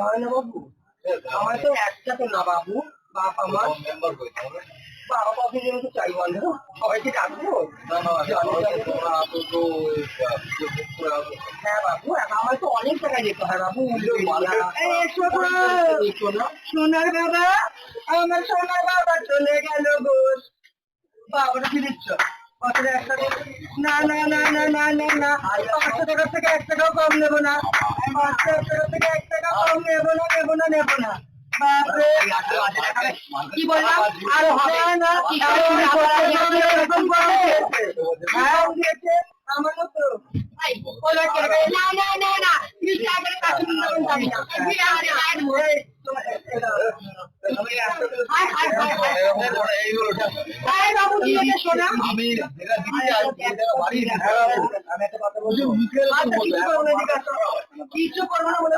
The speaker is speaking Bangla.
হয় না বাবু, আমার তো একসাথে না বাবু, বাপ আমার বাবা বাবু যেন তো চাই বন্ধ সবাইকে ডাকবো। হ্যাঁ বাবু, আমার তো অনেক জায়গায় যেতে হয় বাবু। সোনার বাবা, আমার সোনার বাবা চলে গেল গো। বাবাটা কি দিচ্ছ? না না না না না না না, 500 টাকার থেকে 1 টাকাও কম নেবো না। 500 টাকা থেকে 1 টাকা কম নেবো না, নেবো না, নেবো না। বাপরে, কি বললাম? আর হবে না। এরকম করে হ্যাঁ দিয়েছে আমার মতো। না না না না, তুই টাকার কাছে যাবি না। বাবু দিয়ে শোনা, আমি কিছু করবো না বলে